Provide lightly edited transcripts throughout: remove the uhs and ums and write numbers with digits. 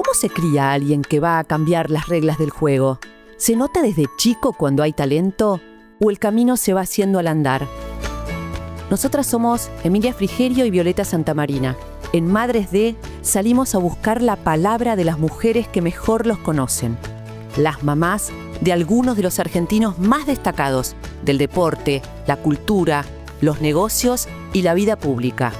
¿Cómo se cría a alguien que va a cambiar las reglas del juego? ¿Se nota desde chico cuando hay talento o el camino se va haciendo al andar? Nosotras somos Emilia Frigerio y Violeta Santamarina. En Madres de salimos a buscar la palabra de las mujeres que mejor los conocen. Las mamás de algunos de los argentinos más destacados del deporte, la cultura, los negocios y la vida pública.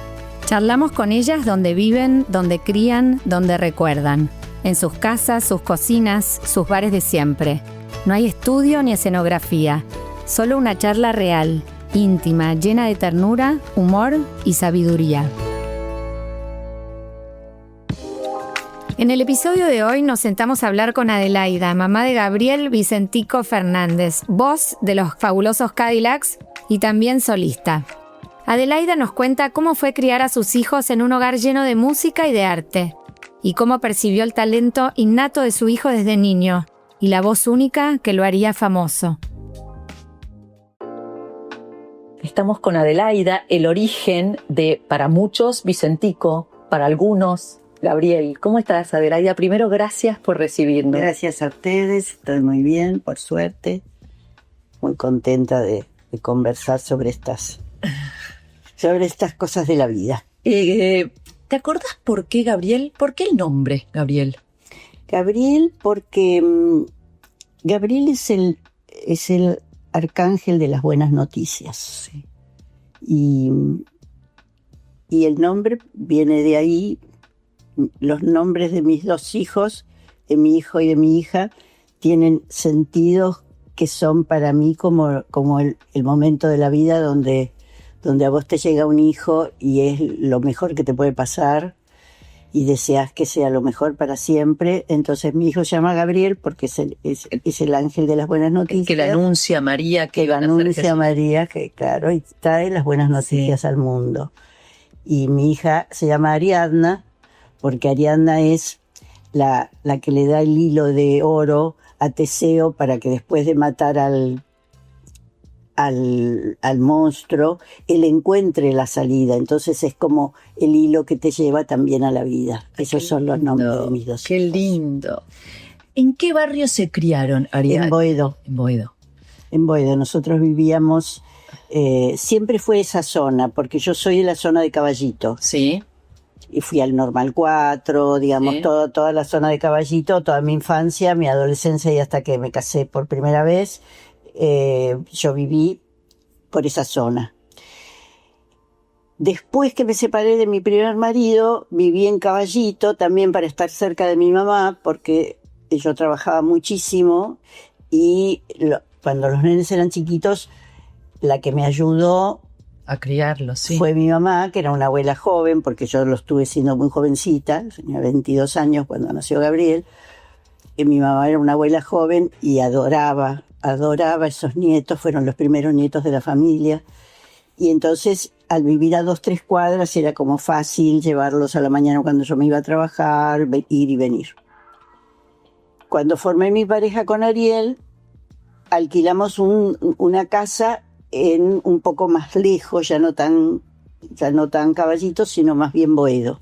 Charlamos con ellas donde viven, donde crían, donde recuerdan. En sus casas, sus cocinas, sus bares de siempre. No hay estudio ni escenografía, solo una charla real, íntima, llena de ternura, humor y sabiduría. En el episodio de hoy nos sentamos a hablar con Adelaida, mamá de Gabriel Vicentico Fernández, voz de los fabulosos Cadillacs y también solista. Adelaida nos cuenta cómo fue criar a sus hijos en un hogar lleno de música y de arte, y cómo percibió el talento innato de su hijo desde niño, y la voz única que lo haría famoso. Estamos con Adelaida, el origen de, para muchos, Vicentico, para algunos, Gabriel. ¿Cómo estás, Adelaida? Primero, gracias por recibirnos. Gracias a ustedes, estoy muy bien, por suerte. Muy contenta de conversar sobre estas cosas de la vida. ¿Te acordás por qué Gabriel? ¿Por qué el nombre, Gabriel? Gabriel, porque Gabriel es el arcángel de las buenas noticias. Sí. Y el nombre viene de ahí. Los nombres de mis dos hijos, de mi hijo y de mi hija, tienen sentidos que son para mí como el momento de la vida donde a vos te llega un hijo y es lo mejor que te puede pasar y deseas que sea lo mejor para siempre. Entonces mi hijo se llama Gabriel porque es el ángel de las buenas noticias. Que le anuncia a María que le anuncia a María que, claro, y trae las buenas noticias al mundo. Y mi hija se llama Ariadna, porque Ariadna es la que le da el hilo de oro a Teseo para que después de matar al monstruo, él encuentre la salida. Entonces es como el hilo que te lleva también a la vida. Esos son los nombres de mis dos hijos. Qué lindo. ¿En qué barrio se criaron, Ariadna? En Boedo. En Boedo. En Boedo. Nosotros vivíamos, siempre fue esa zona, porque yo soy de la zona de Caballito. Sí. Y fui al Normal 4, digamos, sí. Toda la zona de Caballito, toda mi infancia, mi adolescencia y hasta que me casé por primera vez, yo viví por esa zona. Después que me separé de mi primer marido, viví en Caballito también para estar cerca de mi mamá, porque yo trabajaba muchísimo y cuando los nenes eran chiquitos, la que me ayudó a criarlos, sí. Fue mi mamá, que era una abuela joven, porque yo lo estuve siendo muy jovencita, tenía 22 años cuando nació Gabriel, y mi mamá era una abuela joven y adoraba esos nietos, fueron los primeros nietos de la familia, y entonces al vivir a 2-3 cuadras era como fácil llevarlos a la mañana cuando yo me iba a trabajar, ir y venir. Cuando formé mi pareja con Ariel, alquilamos una casa en un poco más lejos, ya no tan Caballito, sino más bien Boedo.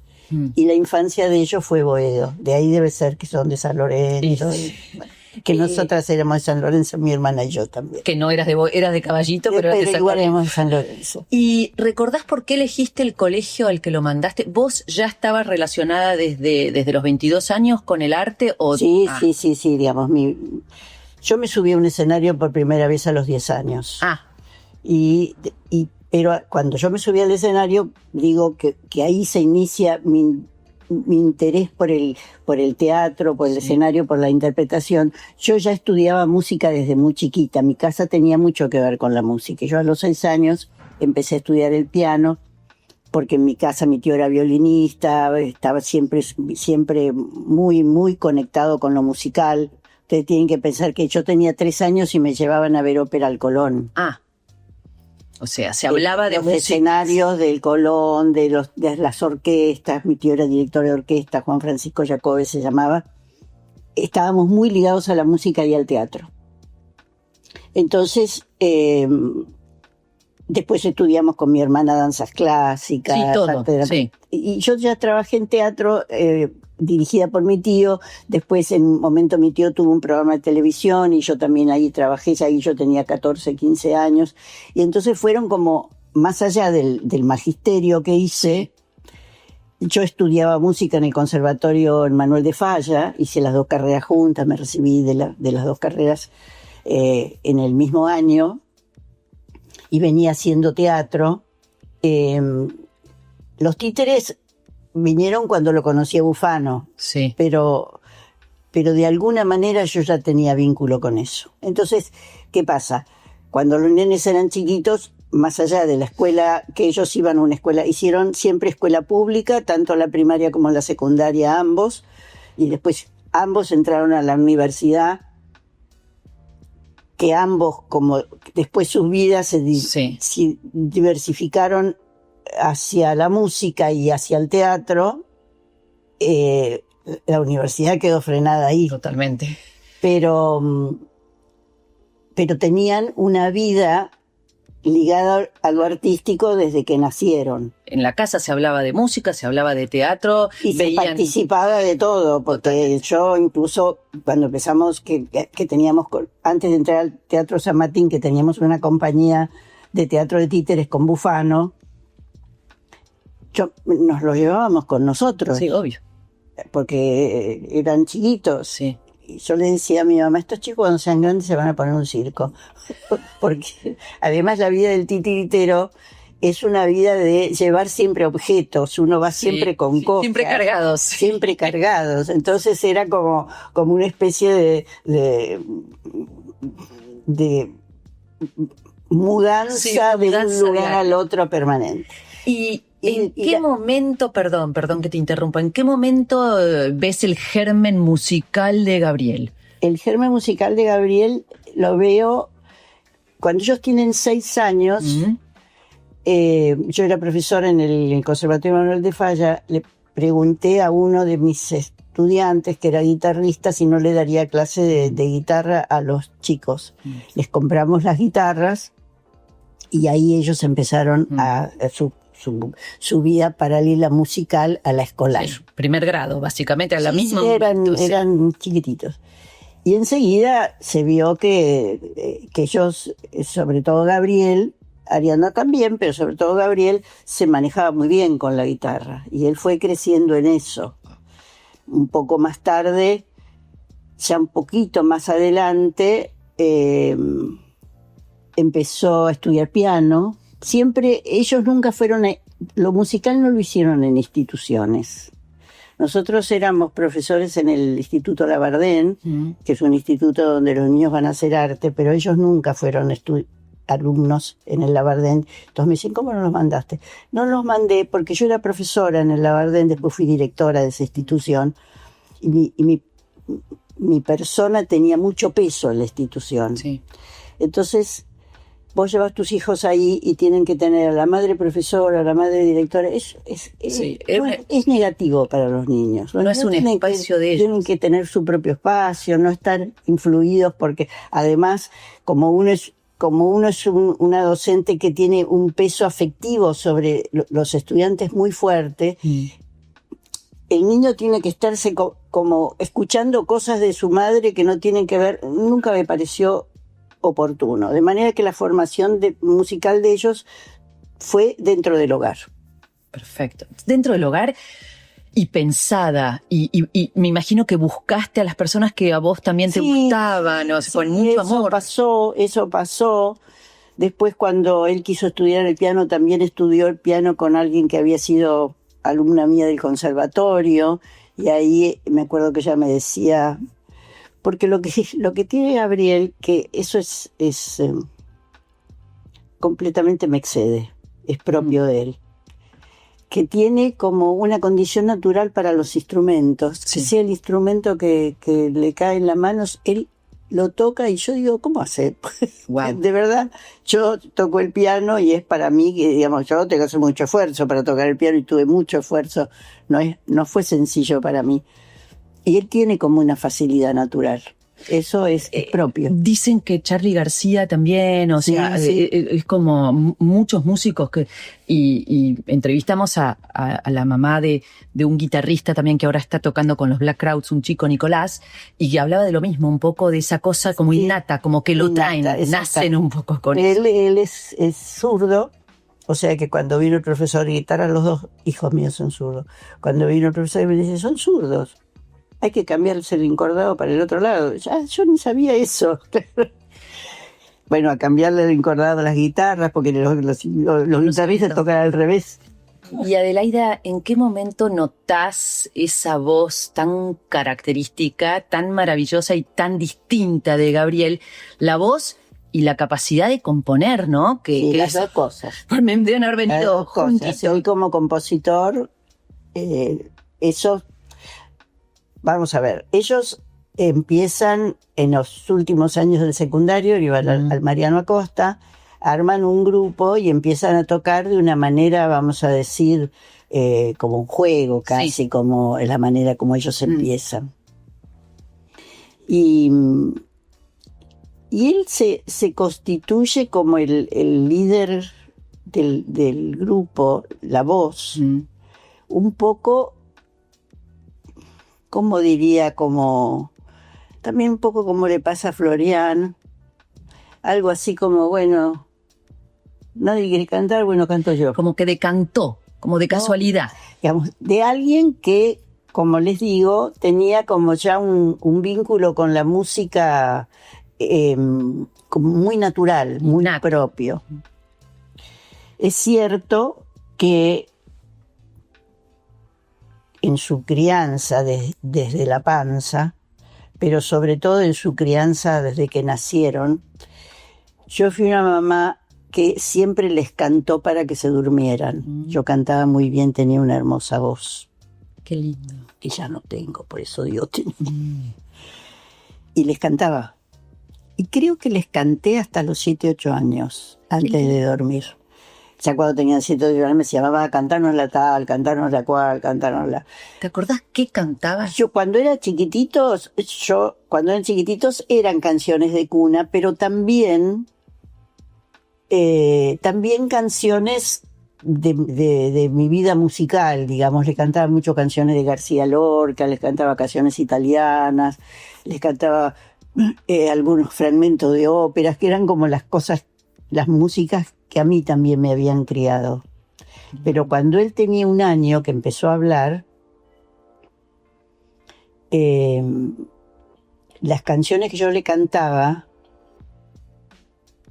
Y la infancia de ellos fue Boedo. De ahí debe ser que son de San Lorenzo. Bueno, que nosotras éramos de San Lorenzo, mi hermana y yo también. Que no eras de Caballito, pero eras de San igual éramos de San Lorenzo. ¿Y recordás por qué elegiste el colegio al que lo mandaste? ¿Vos ya estabas relacionada desde los 22 años con el arte? Sí, digamos. Yo me subí a un escenario por primera vez a los 10 años. Pero cuando yo me subí al escenario, digo que ahí se inicia mi interés por el teatro, por el escenario, por la interpretación. Yo ya estudiaba música desde muy chiquita. Mi casa tenía mucho que ver con la música. Yo a los 6 años empecé a estudiar el piano, porque en mi casa mi tío era violinista, estaba siempre muy, muy conectado con lo musical. Ustedes tienen que pensar que yo tenía 3 años y me llevaban a ver ópera al Colón. O sea, se hablaba de los escenarios del Colón, de las orquestas. Mi tío era director de orquesta, Juan Francisco Jacobe se llamaba. Estábamos muy ligados a la música y al teatro. Entonces, después estudiamos con mi hermana danzas clásicas. Sí, todo, sí. Y yo ya trabajé en teatro dirigida por mi tío. Después, en un momento, mi tío tuvo un programa de televisión y yo también ahí trabajé. Ahí yo tenía 14, 15 años. Y entonces fueron como, más allá del magisterio que hice, yo estudiaba música en el Conservatorio Manuel de Falla, hice las 2 carreras juntas, me recibí de las 2 carreras en el mismo año y venía haciendo teatro. Los títeres vinieron cuando lo conocí a Bufano, Sí. pero de alguna manera yo ya tenía vínculo con eso. Entonces, ¿qué pasa? Cuando los nenes eran chiquitos, más allá de la escuela, que ellos iban a una escuela, hicieron siempre escuela pública, tanto la primaria como la secundaria, ambos, y después ambos entraron a la universidad, que ambos, como después sus vidas se diversificaron hacia la música y hacia el teatro. La universidad quedó frenada ahí. Totalmente. Pero tenían una vida ligada a lo artístico desde que nacieron. En la casa se hablaba de música, se hablaba de teatro. Y se participaba de todo, porque yo incluso cuando empezamos, que teníamos, antes de entrar al Teatro San Martín, que teníamos una compañía de teatro de títeres con Bufano, nos lo llevábamos con nosotros. Sí, obvio. Porque eran chiquitos. Sí. Y yo le decía a mi mamá, estos chicos cuando sean grandes se van a poner un circo. Porque además la vida del titiritero es una vida de llevar siempre objetos. Uno va siempre con cosas. Siempre cargados. Siempre cargados. Entonces era como una especie de mudanza de un lugar al otro permanente. ¿Y en qué momento, perdón que te interrumpa, en qué momento ves el germen musical de Gabriel? El germen musical de Gabriel lo veo cuando ellos tienen 6 años. Yo era profesora en el Conservatorio Manuel de Falla. Le pregunté a uno de mis estudiantes, que era guitarrista, si no le daría clase de guitarra a los chicos. Les compramos las guitarras y ahí ellos empezaron a su vida paralela musical a la escolar. Sí, primer grado, básicamente, a la misma. Eran chiquititos. Y enseguida se vio que ellos, sobre todo Gabriel, Ariana también, pero sobre todo Gabriel, se manejaba muy bien con la guitarra. Y él fue creciendo en eso. Un poco más tarde, ya un poquito más adelante, empezó a estudiar piano. Siempre, ellos nunca fueron, lo musical no lo hicieron en instituciones. Nosotros éramos profesores en el Instituto Labardén, que es un instituto donde los niños van a hacer arte, pero ellos nunca fueron alumnos en el Labardén. Entonces me dicen, ¿cómo no los mandaste? No los mandé porque yo era profesora en el Labardén, después fui directora de esa institución, y mi persona tenía mucho peso en la institución. Sí. Entonces, vos llevas tus hijos ahí y tienen que tener a la madre profesora, a la madre directora. Es negativo para los niños. No es un espacio de ellos. Tienen que tener su propio espacio, no estar influidos, porque además, como uno es una docente que tiene un peso afectivo sobre los estudiantes muy fuerte, el niño tiene que estarse como escuchando cosas de su madre que no tienen que ver. Nunca me pareció oportuno, de manera que la formación musical de ellos fue dentro del hogar. Perfecto. Dentro del hogar y pensada, y me imagino que buscaste a las personas que a vos también te gustaban, ¿no? Con mucho amor. Eso pasó. Después, cuando él quiso estudiar el piano, también estudió el piano con alguien que había sido alumna mía del conservatorio, y ahí me acuerdo que ella me decía, porque lo que tiene Gabriel, que eso es completamente me excede, es propio de él, que tiene como una condición natural para los instrumentos, que sea el instrumento que le cae en las manos, él lo toca y yo digo, ¿cómo hace? Wow. De verdad, yo toco el piano y es para mí que, digamos, yo tengo que hacer mucho esfuerzo para tocar el piano y tuve mucho esfuerzo, no fue sencillo para mí. Y él tiene como una facilidad natural. Eso es propio. Dicen que Charly García también, o sea, sí. Es como muchos músicos y entrevistamos a la mamá de un guitarrista también que ahora está tocando con los Black Crowes, un chico Nicolás, y que hablaba de lo mismo, un poco de esa cosa como innata, como que lo traen, nacen un poco con eso. Él es zurdo, o sea que cuando vino el profesor de guitarra, los dos hijos míos son zurdos. Cuando vino el profesor me dice, son zurdos. Hay que cambiarse el encordado para el otro lado. Ya, yo no sabía eso. Bueno, a cambiarle el encordado a las guitarras, porque los guitarristas tocan al revés. Y Adelaida, ¿en qué momento notás esa voz tan característica, tan maravillosa y tan distinta de Gabriel? La voz y la capacidad de componer, ¿no? Que las dos cosas. Me deben haber venido juntas. Hoy como compositor, eso... Vamos a ver, ellos empiezan en los últimos años del secundario, iban al Mariano Acosta, arman un grupo y empiezan a tocar de una manera, vamos a decir, como un juego casi, sí. Como es la manera como ellos empiezan. Y él se constituye como el líder del grupo, la voz, un poco... ¿Cómo diría? También un poco como le pasa a Florian, algo así como, bueno, nadie quiere cantar, bueno, canto yo. Como que decantó, como de casualidad. Digamos, de alguien que, como les digo, tenía como ya un vínculo con la música como muy natural, muy propio. Es cierto que en su crianza desde la panza, pero sobre todo en su crianza desde que nacieron, yo fui una mamá que siempre les cantó para que se durmieran. Yo cantaba muy bien, tenía una hermosa voz. Qué lindo. Que ya no tengo, por eso digo tenía. Y les cantaba. Y creo que les canté hasta los 7, 8 años, antes de dormir. Ya cuando tenían 7 años me decía, mamá, cantarnos la tal, cantarnos la cual, cantarnos la... ¿Te acordás qué cantabas? Cuando eran chiquititos eran canciones de cuna, pero también canciones de mi vida musical, digamos. Les cantaba mucho canciones de García Lorca, les cantaba canciones italianas, les cantaba algunos fragmentos de óperas, que eran como las cosas, las músicas que a mí también me habían criado. Pero cuando él tenía 1 año que empezó a hablar, las canciones que yo le cantaba,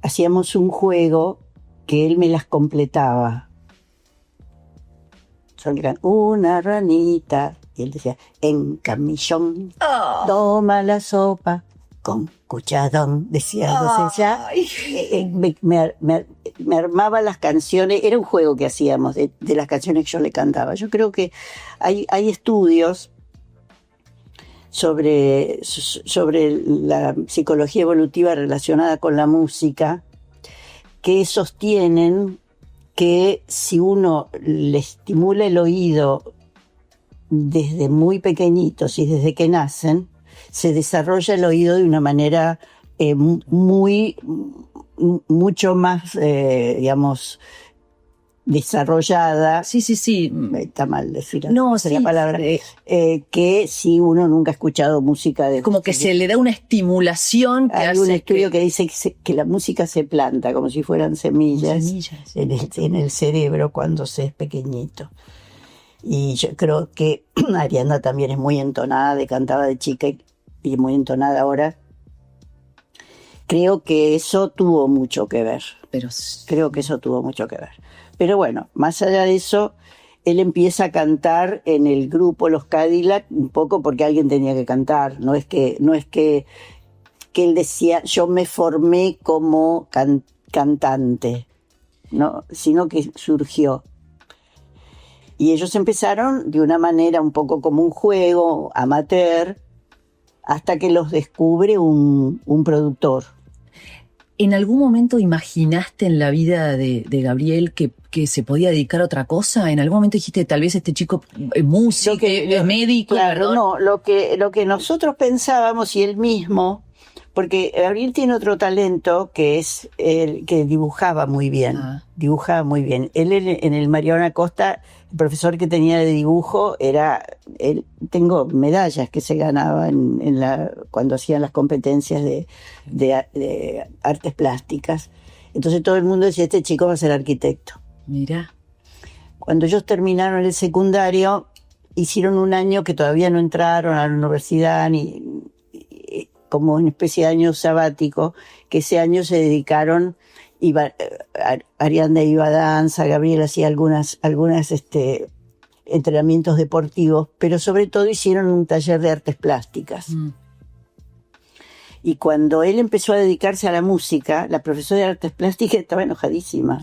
hacíamos un juego que él me las completaba. Yo le cantaba, una ranita, y él decía, en camillón, toma la sopa con cuchadón, decía. Entonces ya me armaba las canciones, era un juego que hacíamos de las canciones que yo le cantaba. Yo creo que hay estudios sobre la psicología evolutiva relacionada con la música que sostienen que si uno le estimula el oído desde muy pequeñitos y desde que nacen, se desarrolla el oído de una manera mucho más, digamos, desarrollada. Sí. Está mal decir la palabra. Que si uno nunca ha escuchado música de... Como que se le da una estimulación. Hay un estudio que dice que la música se planta como si fueran semillas en el cerebro cuando se es pequeñito. Y yo creo que Ariana también es muy entonada, cantaba de chica y muy entonada ahora. Creo que eso tuvo mucho que ver. Pero bueno, más allá de eso, él empieza a cantar en el grupo Los Cadillac, un poco porque alguien tenía que cantar. No es que él decía, yo me formé como cantante, no, sino que surgió. Y ellos empezaron de una manera un poco como un juego amateur, hasta que los descubre un productor. ¿En algún momento imaginaste en la vida de Gabriel que se podía dedicar a otra cosa? ¿En algún momento dijiste, tal vez este chico es músico, es médico? Claro, perdón? no, lo que nosotros pensábamos y él mismo, porque Gabriel tiene otro talento que es el que dibujaba muy bien, dibujaba muy bien. Él en el Mariano Acosta, el profesor que tenía de dibujo tengo medallas que se ganaba cuando hacían las competencias de artes plásticas. Entonces todo el mundo decía, este chico va a ser arquitecto. Mira. Cuando ellos terminaron el secundario, hicieron un año que todavía no entraron a la universidad, como una especie de año sabático, que ese año se dedicaron, Ariadna iba a danza, Gabriel hacía algunas entrenamientos deportivos, pero sobre todo hicieron un taller de artes plásticas. Y cuando él empezó a dedicarse a la música, la profesora de artes plásticas estaba enojadísima.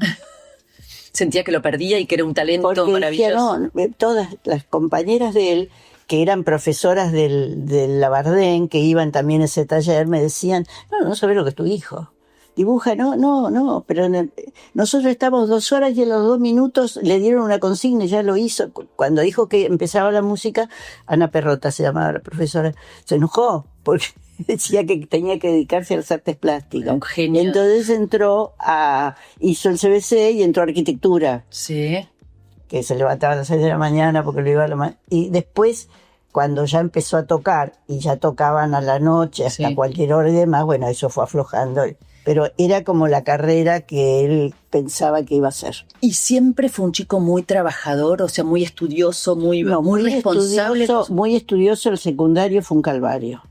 Sentía que lo perdía y que era un talento porque maravilloso. Decía, no, todas las compañeras de él, que eran profesoras del Labardén, que iban también a ese taller, me decían, no sabes lo que es tu hijo. Dibuja, no, pero nosotros estamos 2 horas y en los 2 minutos le dieron una consigna y ya lo hizo. Cuando dijo que empezaba la música, Ana Perrota se llamaba la profesora, se enojó porque decía que tenía que dedicarse a las artes plásticas. Un genio. Entonces hizo el CBC y entró a arquitectura. Sí. Que se levantaba a las 6 de la mañana porque lo iba a la mañana. Y después, cuando ya empezó a tocar, y ya tocaban a la noche hasta cualquier hora y demás, bueno, eso fue aflojando. Pero era como la carrera que él pensaba que iba a hacer. Y siempre fue un chico muy trabajador, o sea, muy estudioso, muy responsable. Muy estudioso, el secundario fue un calvario.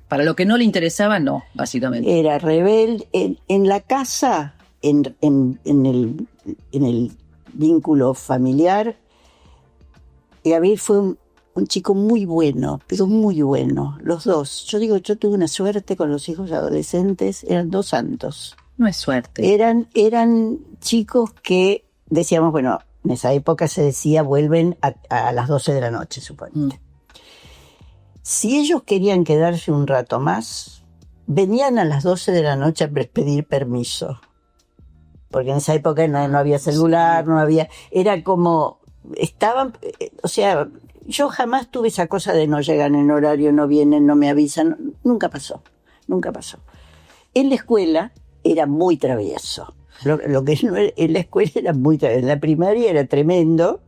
Para lo que no le interesaba, no, básicamente. Era rebelde. En la casa, en el vínculo familiar, Gabriel fue un chico muy bueno, pero muy bueno, los dos. Yo digo, yo tuve una suerte con los hijos adolescentes, eran 2 santos. No es suerte. Eran chicos que decíamos, bueno, en esa época se decía, vuelven a las 12 de la noche, suponete. Si ellos querían quedarse un rato más, venían a las 12 de la noche a pedir permiso. Porque en esa época no había celular, no había... Era como... Estaban... O sea, yo jamás tuve esa cosa de no llegan en horario, no vienen, no me avisan. Nunca pasó. En la escuela era muy travieso. Lo que no era, en la escuela era muy travieso. En la primaria era tremendo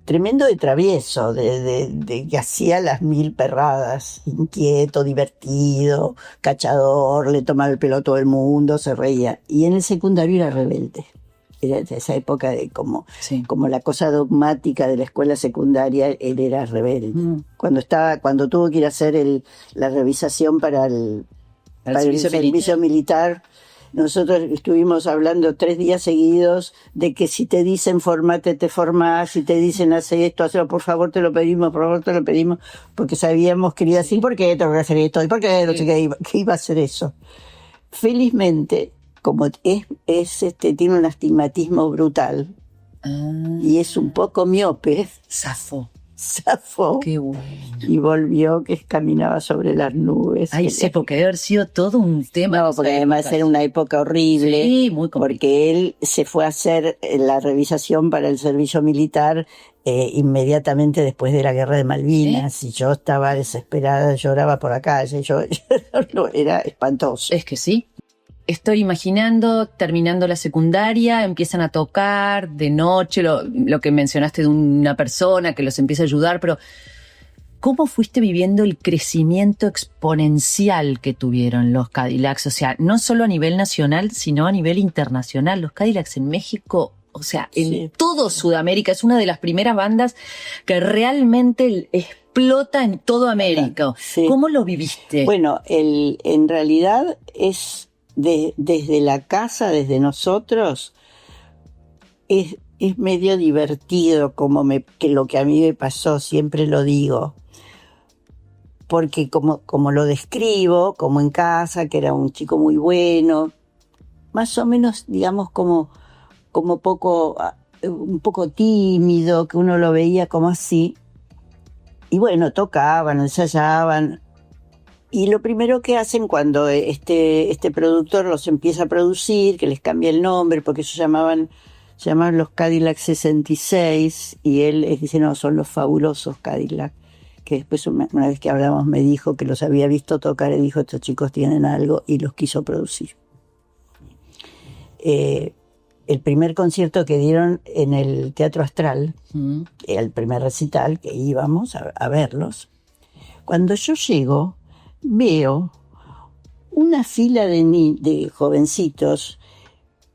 de travieso, de que hacía las 1000 perradas, inquieto, divertido, cachador, le tomaba el pelo a todo el mundo, se reía. Y en el secundario era rebelde. Era de esa época de como la cosa dogmática de la escuela secundaria, él era rebelde. Cuando tuvo que ir a hacer la revisación para el servicio militar, nosotros estuvimos hablando 3 días seguidos de que si te dicen formate, te formás, si te dicen hace esto, hazlo, por favor te lo pedimos, porque sabíamos que iba a decir, ¿por qué tengo que hacer esto? ¿Y por qué no sé qué iba a hacer eso? Felizmente, como tiene un astigmatismo brutal y es un poco miope, zafó Qué bueno. y volvió que caminaba sobre las nubes. Ay, sí, porque debe haber sido todo un tema. No, porque además era una época horrible. Sí, muy complicado. Porque él se fue a hacer la revisación para el servicio militar inmediatamente después de la guerra de Malvinas. Y yo estaba desesperada, lloraba por la calle. Era espantoso. Es que sí. Estoy imaginando, terminando la secundaria, empiezan a tocar de noche, lo que mencionaste de una persona que los empieza a ayudar, pero ¿cómo fuiste viviendo el crecimiento exponencial que tuvieron los Cadillacs? O sea, no solo a nivel nacional, sino a nivel internacional. Los Cadillacs en México, o sea, en todo Sudamérica, es una de las primeras bandas que realmente explota en toda América. Sí. ¿Cómo lo viviste? Bueno, en realidad es... desde la casa, desde nosotros, es medio divertido que lo que a mí me pasó, siempre lo digo, porque como lo describo, como en casa, que era un chico muy bueno, más o menos, digamos, como un poco tímido, que uno lo veía como así, y bueno, tocaban, ensayaban. Y lo primero que hacen cuando este productor los empieza a producir, que les cambia el nombre, porque ellos se llamaban los Cadillac 66, y él dice, no, son los fabulosos Cadillac, que después una vez que hablamos me dijo que los había visto tocar y dijo, estos chicos tienen algo, y los quiso producir. El primer concierto que dieron en el Teatro Astral, el primer recital que íbamos a verlos, cuando yo llego, veo una fila de jovencitos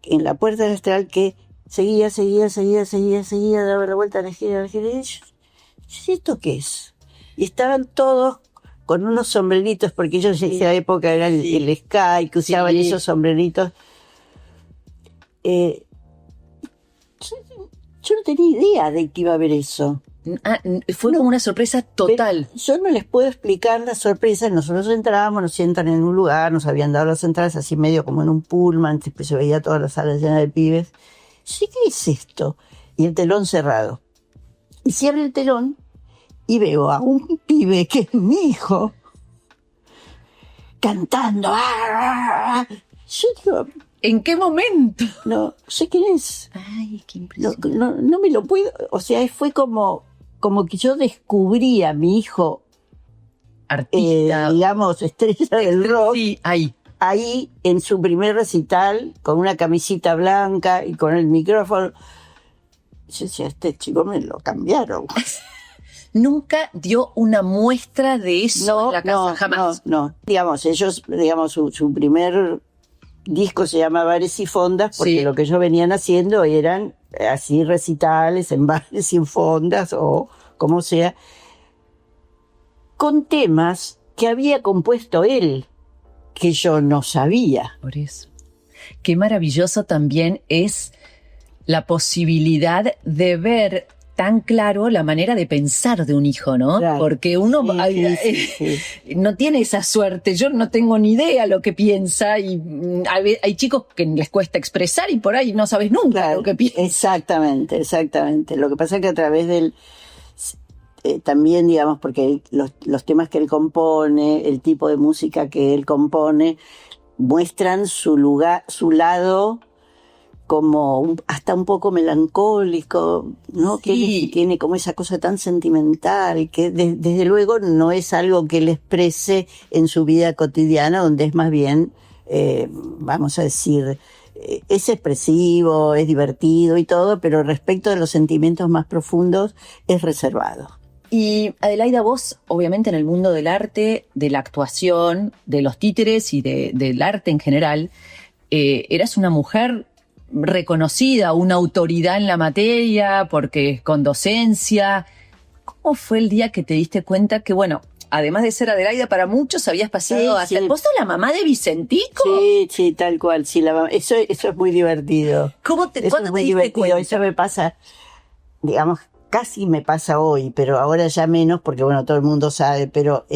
en la puerta del Astral que seguía, daba la vuelta a la gira, y yo, ¿esto qué es? Y estaban todos con unos sombreritos, porque ellos en esa época era el Sky, que usaban esos sombreritos. Yo no tenía idea de que iba a haber eso. Fue como una sorpresa total. Yo no les puedo explicar la sorpresa. Nosotros entrábamos, nos sientan en un lugar, nos habían dado las entradas así medio como en un pullman, después se veía todas las salas llenas de pibes. Sí, ¿qué es esto? Y el telón cerrado. Y se abre el telón y veo a un pibe que es mi hijo cantando. Yo digo, ¿en qué momento? No sé quién es. Ay, qué impresionante. No me lo puedo. O sea, fue como que yo descubrí a mi hijo, artista, digamos, estrella del rock. Sí, ahí en su primer recital, con una camisita blanca y con el micrófono. Yo decía, este chico me lo cambiaron. Nunca dio una muestra de eso en la casa, jamás. No. Digamos, ellos, su primer disco se llama Bares y Fondas, porque lo que ellos venían haciendo eran así recitales en bares y en fondas o como sea, con temas que había compuesto él, que yo no sabía. Por eso. Qué maravilloso también es la posibilidad de ver tan claro la manera de pensar de un hijo, ¿no? Claro. Porque uno Sí. no tiene esa suerte. Yo no tengo ni idea lo que piensa y hay chicos que les cuesta expresar y por ahí no sabes nunca lo que piensa. Exactamente. Lo que pasa es que a través del... también, digamos, porque los temas que él compone, el tipo de música que él compone, muestran su lado como hasta un poco melancólico, ¿no? Sí. Que tiene como esa cosa tan sentimental, que desde luego no es algo que él exprese en su vida cotidiana, donde es más bien, vamos a decir, es expresivo, es divertido y todo, pero respecto de los sentimientos más profundos es reservado. Y Adelaida, vos, obviamente en el mundo del arte, de la actuación, de los títeres y del arte en general, eras una mujer reconocida, una autoridad en la materia, porque con docencia. ¿Cómo fue el día que te diste cuenta que, bueno, además de ser Adelaida, para muchos habías pasado a ser... ¿Vos sos la mamá de Vicentico? Sí, tal cual. Sí, eso es muy divertido. ¿Cuándo te diste cuenta? Eso me pasa, digamos, casi me pasa hoy, pero ahora ya menos, porque bueno, todo el mundo sabe, pero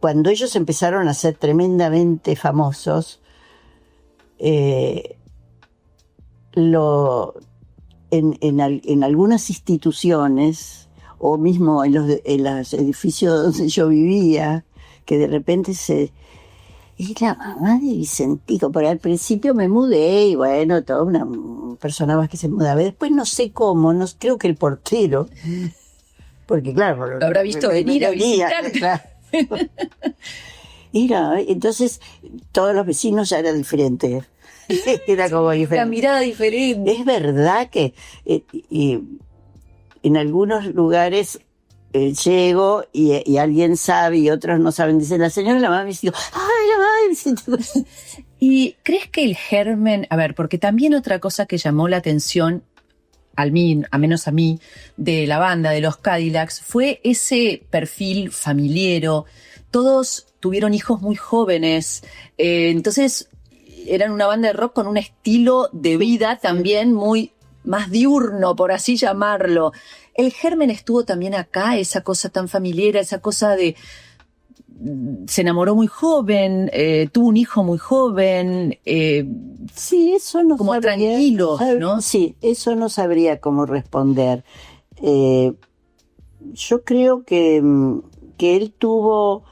cuando ellos empezaron a ser tremendamente famosos, en algunas instituciones o mismo en los edificios donde yo vivía, que de repente es la mamá de Vicentico, porque al principio me mudé y bueno, toda una persona más que se mudaba. Después no sé cómo, creo que el portero, porque claro, lo habrá visto venir a visitar. Claro. Entonces todos los vecinos ya eran diferentes. Era como diferente. La mirada diferente. Es verdad que en algunos lugares llego y alguien sabe y otros no saben. Dicen, la señora, la mamá me dice, ¡ay, la mamá me dice! ¿Y crees que el germen, a ver, porque también otra cosa que llamó la atención, al menos a mí, de la banda, de los Cadillacs, fue ese perfil familiero? Todos tuvieron hijos muy jóvenes, entonces eran una banda de rock con un estilo de vida también muy más diurno, por así llamarlo. ¿El germen estuvo también acá, esa cosa tan familiar, esa cosa de... se enamoró muy joven, tuvo un hijo muy joven? Sí, eso no como sabría, tranquilos, ¿no? Sí, eso no sabría cómo responder. Yo creo que que él tuvo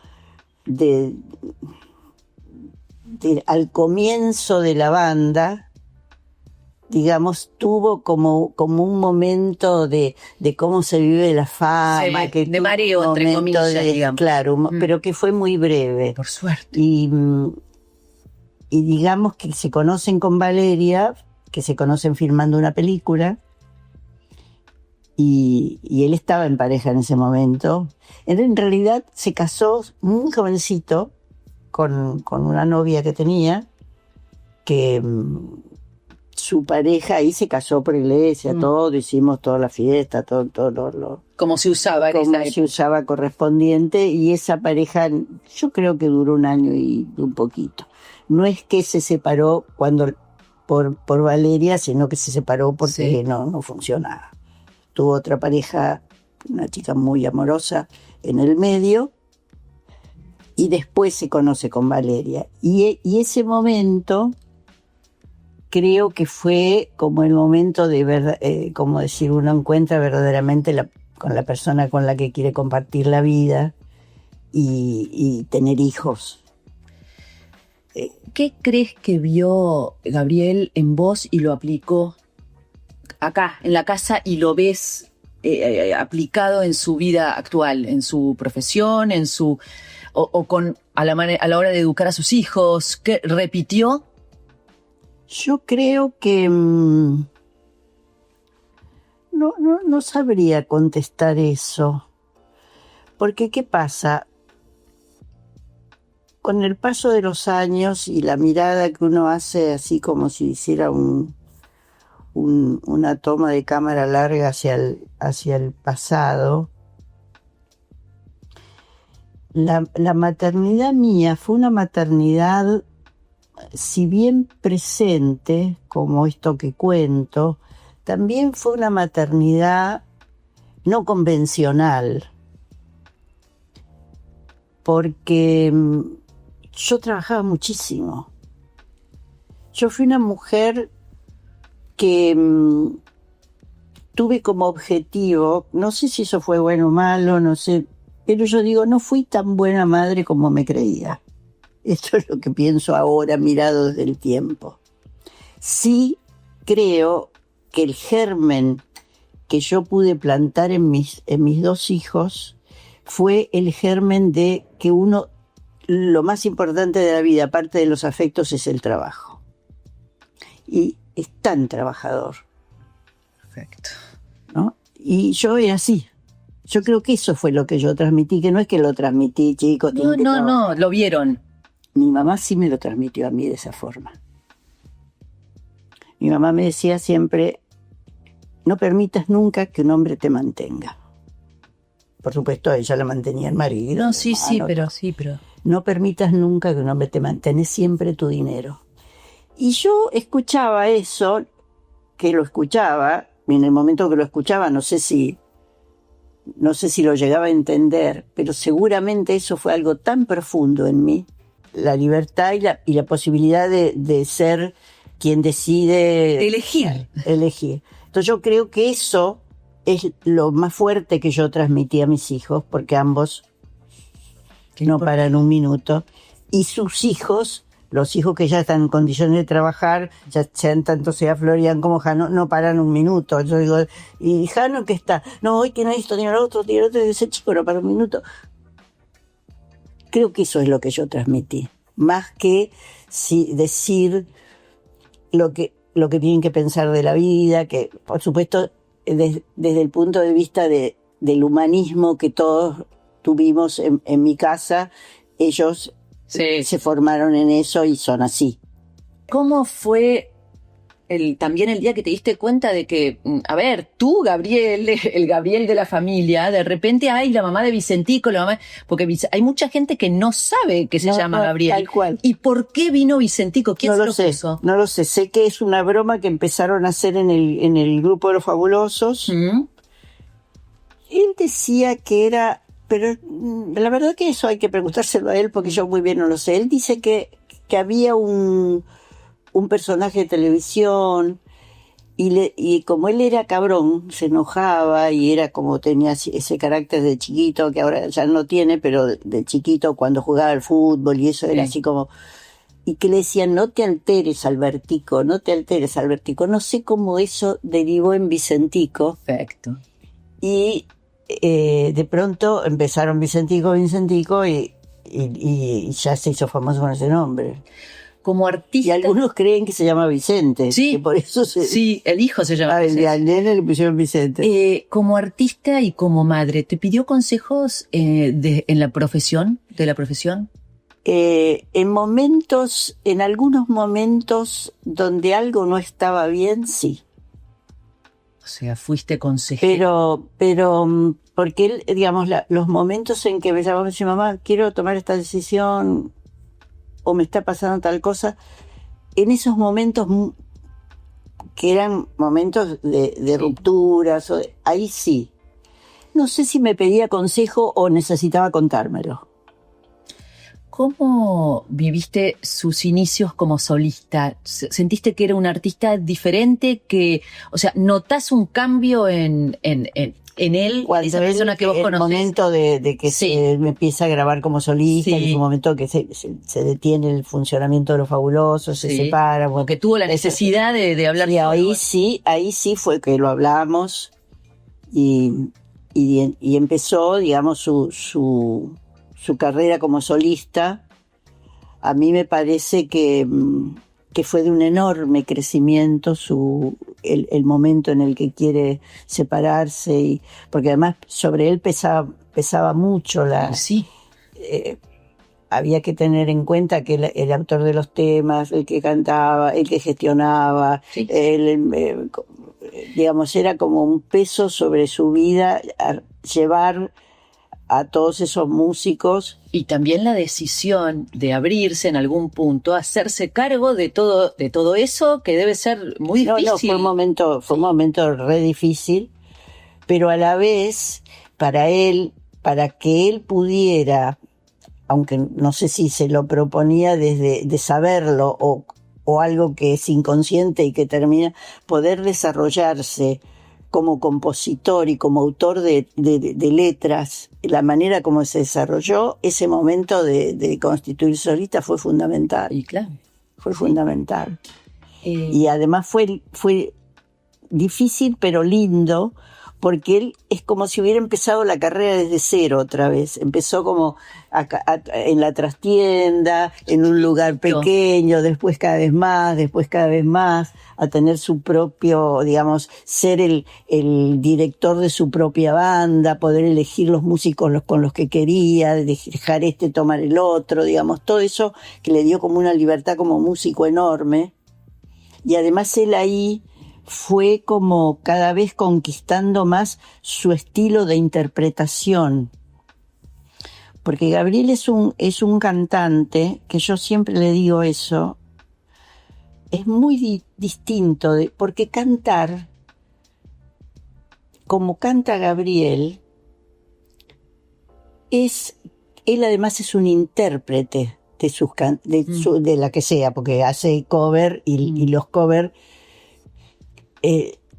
al comienzo de la banda, digamos, tuvo como un momento de cómo se vive la fama, Sí, que de tuvo mareo, un entre momento comillas, digamos. claro, pero que fue muy breve. Por suerte. Y digamos que se conocen con Valeria, que se conocen filmando una película, y él estaba en pareja en ese momento. Él en realidad se casó muy jovencito con una novia que tenía, que su pareja ahí se casó por iglesia, todo, hicimos toda la fiesta, todo lo Como se usaba en esa como época. se usaba correspondiente, y esa pareja yo creo que duró 1 año y un poquito. No es que se separó por Valeria, sino que se separó porque no funcionaba. Tuvo otra pareja, una chica muy amorosa en el medio, y después se conoce con Valeria. Y ese momento creo que fue como el momento de verdad, como decir, uno encuentra verdaderamente con la persona con la que quiere compartir la vida y tener hijos. ¿Qué crees que vio Gabriel en vos y lo aplicó acá, en la casa, y lo ves aplicado en su vida actual, en su profesión, a la hora de educar a sus hijos? ¿Qué repitió? Yo creo que no sabría contestar eso. Porque ¿qué pasa? Con el paso de los años y la mirada que uno hace, así como si hiciera una toma de cámara larga hacia el pasado, la maternidad mía fue una maternidad, si bien presente, como esto que cuento, también fue una maternidad no convencional, porque yo trabajaba muchísimo. Yo fui una mujer que tuve como objetivo, no sé si eso fue bueno o malo, no sé, pero yo digo, no fui tan buena madre como me creía. Esto es lo que pienso ahora, mirado desde el tiempo. Sí creo que el germen que yo pude plantar en mis 2 hijos fue el germen de que lo más importante de la vida, aparte de los afectos, es el trabajo. Y es tan trabajador. Perfecto. ¿No? Y yo era así. Yo creo que eso fue lo que yo transmití, que no es que lo transmití, chicos. No, lo vieron. Mi mamá sí me lo transmitió a mí de esa forma. Mi mamá me decía siempre, no permitas nunca que un hombre te mantenga. Por supuesto, ella la mantenía el marido. No, sí, pero... No permitas nunca que un hombre te mantenga, siempre tu dinero. Y yo escuchaba eso, que lo escuchaba, y en el momento que lo escuchaba no sé si lo llegaba a entender, pero seguramente eso fue algo tan profundo en mí, la libertad y la posibilidad de ser quien decide Elegir. Entonces yo creo que eso es lo más fuerte que yo transmití a mis hijos, porque ambos no paran un minuto, y sus hijos, los hijos que ya están en condiciones de trabajar, ya sean tanto sea Florian como Jano, no paran un minuto. Yo digo, ¿y Jano qué está? No, hoy tiene esto, tiene lo otro, y ese chico no para un minuto. Creo que eso es lo que yo transmití, más que decir lo que tienen que pensar de la vida, que por supuesto desde el punto de vista del humanismo que todos tuvimos en mi casa, ellos se formaron en eso y son así. ¿Cómo fue también el día que te diste cuenta de que, a ver, tú, Gabriel, el Gabriel de la familia, de repente hay la mamá de Vicentico, porque hay mucha gente que no sabe que se llama Gabriel. Tal cual. ¿Y por qué vino Vicentico? ¿Quién se lo puso? No lo sé. Sé que es una broma que empezaron a hacer en el grupo de los fabulosos. Él decía que era, pero la verdad que eso hay que preguntárselo a él porque yo muy bien no lo sé. Él dice que había un personaje de televisión Y como él era cabrón, se enojaba y era como tenía ese carácter de chiquito, que ahora ya no tiene, pero de chiquito cuando jugaba al fútbol y eso era así como... Y que le decían, no te alteres, Albertico, no te alteres, Albertico. No sé cómo eso derivó en Vicentico. Perfecto. Y de pronto empezaron Vicentico y ya se hizo famoso con ese nombre. Como artista... Y algunos creen que se llama Vicente. Sí, que por eso sí, el hijo se llama Vicente. Al nene le pusieron Vicente. Como artista y como madre, ¿te pidió consejos en la profesión, de la profesión? En algunos momentos donde algo no estaba bien, sí. O sea, fuiste consejero. Pero porque él, digamos, los momentos en que me llamó y decía, mamá, quiero tomar esta decisión o me está pasando tal cosa, en esos momentos que eran momentos de rupturas, ahí sí. No sé si me pedía consejo o necesitaba contármelo. ¿Cómo viviste sus inicios como solista? ¿Sentiste que era un artista diferente? O sea, ¿notás un cambio en él, cuando esa persona que vos conocés? El momento de que se me empieza a grabar como solista, Sí. en ese momento que se detiene el funcionamiento de Los Fabulosos, se separa. Bueno, que tuvo la necesidad de hablar. Y ahí sí fue que lo hablamos y empezó, digamos, su carrera como solista. A mí me parece que fue de un enorme crecimiento el momento en el que quiere separarse, porque además sobre él pesaba mucho Sí. Había que tener en cuenta que el autor de los temas, el que cantaba, el que gestionaba, Sí. Digamos, era como un peso sobre su vida a llevar a todos esos músicos. Y también la decisión de abrirse en algún punto, hacerse cargo de todo eso, que debe ser muy difícil. No, fue un momento re difícil, pero a la vez, para que él pudiera, aunque no sé si se lo proponía de saberlo o algo que es inconsciente y que termina, poder desarrollarse como compositor y como autor de letras, la manera como se desarrolló, ese momento de constituir solista fue fundamental. Y claro. Fue fundamental. Y además fue difícil pero lindo, porque él es como si hubiera empezado la carrera desde cero otra vez. Empezó como en la trastienda, en un lugar pequeño, después cada vez más, a tener su propio, digamos, ser el director de su propia banda, poder elegir los músicos con los que quería, dejar tomar el otro, digamos, todo eso que le dio como una libertad como músico enorme. Y además él ahí fue como cada vez conquistando más su estilo de interpretación. Porque Gabriel es un cantante, que yo siempre le digo eso, es muy distinto, porque cantar, como canta Gabriel, él además es un intérprete de la que sea, porque hace cover y los covers,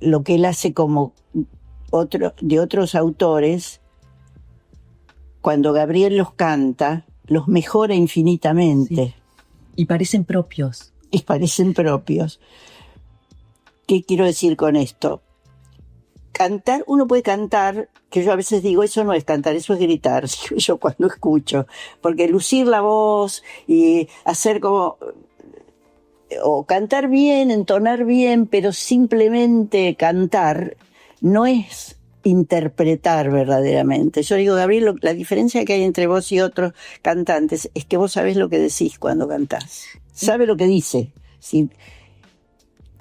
lo que él hace como de otros autores, cuando Gabriel los canta, los mejora infinitamente. Sí. Y parecen propios. ¿Qué quiero decir con esto? Cantar, uno puede cantar, que yo a veces digo, eso no es cantar, eso es gritar, yo cuando escucho, porque lucir la voz y hacer como... o cantar bien, entonar bien, pero simplemente cantar no es interpretar verdaderamente. Yo digo, Gabriel, la diferencia que hay entre vos y otros cantantes es que vos sabés lo que decís cuando cantás. Sabe lo que dice. ¿Sí?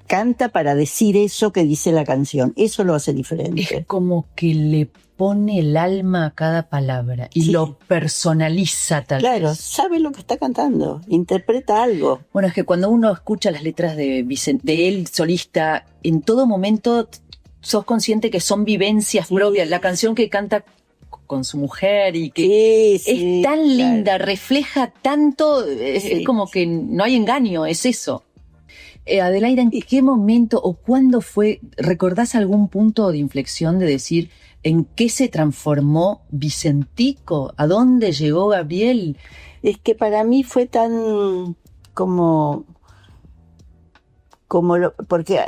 Canta para decir eso que dice la canción. Eso lo hace diferente. Es como que le pone el alma a cada palabra y lo personaliza tal vez. Claro, sabe lo que está cantando, interpreta algo. Bueno, es que cuando uno escucha las letras de él solista, en todo momento sos consciente que son vivencias propias. La canción que canta con su mujer y que es tan linda, refleja tanto, es como que no hay engaño, es eso. Adelaida, ¿en qué momento o cuándo fue, recordás algún punto de inflexión de decir en qué se transformó Vicentico? ¿A dónde llegó Gabriel? Es que para mí fue tan porque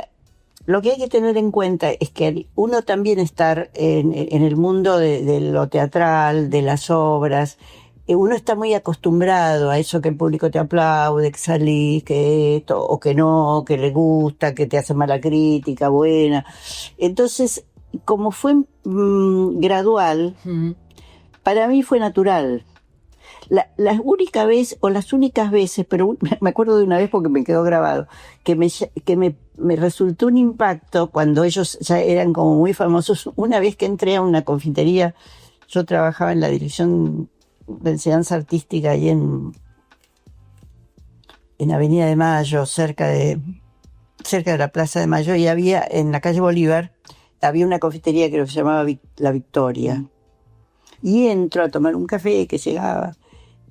lo que hay que tener en cuenta es que uno también estar en el mundo de lo teatral, de las obras, uno está muy acostumbrado a eso que el público te aplaude, que salís, que esto, o que no, que le gusta, que te hace mala crítica, buena. Entonces, como fue gradual, para mí fue natural. La única vez, o las únicas veces, pero me acuerdo de una vez porque me quedó grabado, que me resultó un impacto cuando ellos ya eran como muy famosos. Una vez que entré a una confitería, yo trabajaba en la dirección de enseñanza artística ahí en Avenida de Mayo, cerca de la Plaza de Mayo, y había en la calle Bolívar, había una confitería que se llamaba La Victoria. Y entro a tomar un café que llegaba,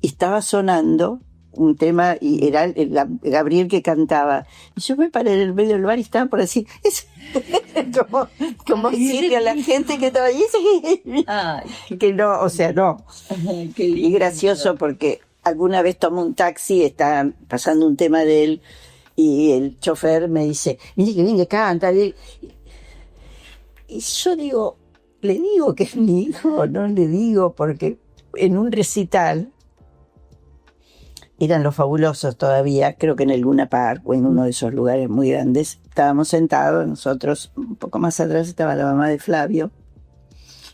y estaba sonando un tema, y era Gabriel que cantaba. Y yo me paré en el medio del bar y estaba por decir, como decirle a la gente que estaba allí, que no, o sea, no. Y gracioso porque alguna vez tomé un taxi, está pasando un tema de él, y el chofer me dice, mire que bien que canta. Y yo le digo que es mi hijo, no le digo, porque en un recital, eran Los Fabulosos todavía, creo que en el Luna Park o en uno de esos lugares muy grandes, estábamos sentados, nosotros, un poco más atrás estaba la mamá de Flavio,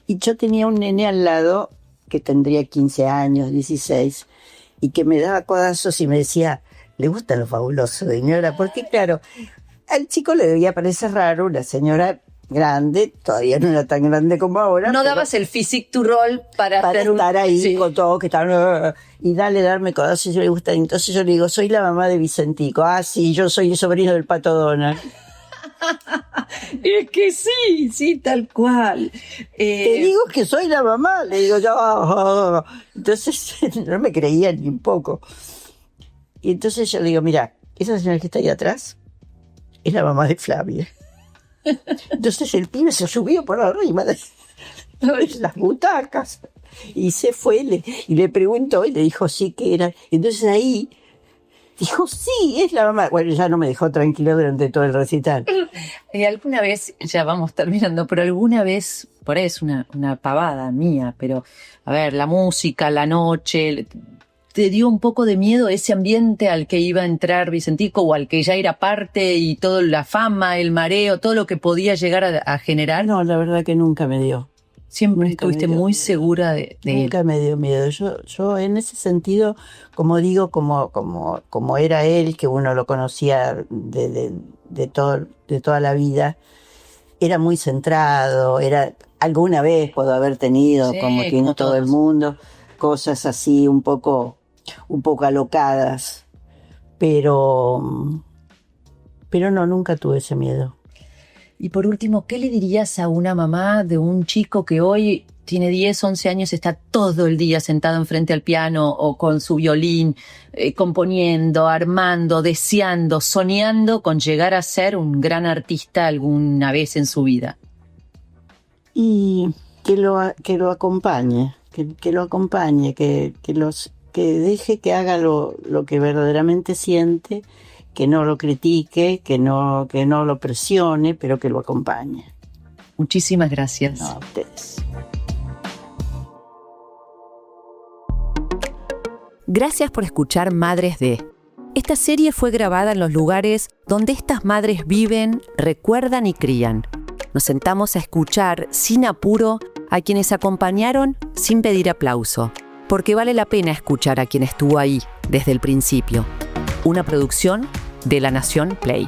y yo tenía un nene al lado que tendría 15 años, 16, y que me daba codazos y me decía, ¿le gustan Los Fabulosos, señora? Porque claro, al chico le debía parecer raro, una señora grande, todavía no era tan grande como ahora. No dabas el physique to roll para estar ahí con todo, que estaba, y darme cosas, yo le gusta. Entonces yo le digo, soy la mamá de Vicentico. Ah, sí, yo soy el sobrino del Pato Donald. Es que sí, tal cual. Te digo que soy la mamá, le digo yo. Entonces no me creían ni un poco. Y entonces yo le digo, mira, esa señora que está ahí atrás es la mamá de Flavia. Entonces el pibe se subió por arriba de las butacas y se fue y le preguntó y le dijo sí que era. Entonces ahí dijo sí, es la mamá. Bueno, ya no me dejó tranquilo durante todo el recital. Alguna vez, ya vamos terminando, pero alguna vez, por ahí es una pavada mía, pero a ver, la música, la noche, ¿te dio un poco de miedo ese ambiente al que iba a entrar Vicentico o al que ya era parte y toda la fama, el mareo, todo lo que podía llegar a generar? No, la verdad que nunca me dio. Siempre estuviste muy segura de nunca me dio miedo. Yo en ese sentido, como digo, como era él, que uno lo conocía de toda la vida, era muy centrado, alguna vez puedo haber tenido, como tiene como todo el mundo, cosas así un poco alocadas, pero no, nunca tuve ese miedo. Y por último, ¿qué le dirías a una mamá de un chico que hoy tiene 10, 11 años, está todo el día sentado enfrente al piano o con su violín, componiendo, armando, deseando, soñando con llegar a ser un gran artista alguna vez en su vida? Y que lo acompañe, que deje que haga lo que verdaderamente siente, que no lo critique, que no lo presione, pero que lo acompañe. Muchísimas gracias. No, a ustedes. Gracias por escuchar Madres de. Esta serie fue grabada en los lugares donde estas madres viven, recuerdan y crían. Nos sentamos a escuchar sin apuro a quienes acompañaron sin pedir aplauso, porque vale la pena escuchar a quien estuvo ahí desde el principio. Una producción de La Nación Play.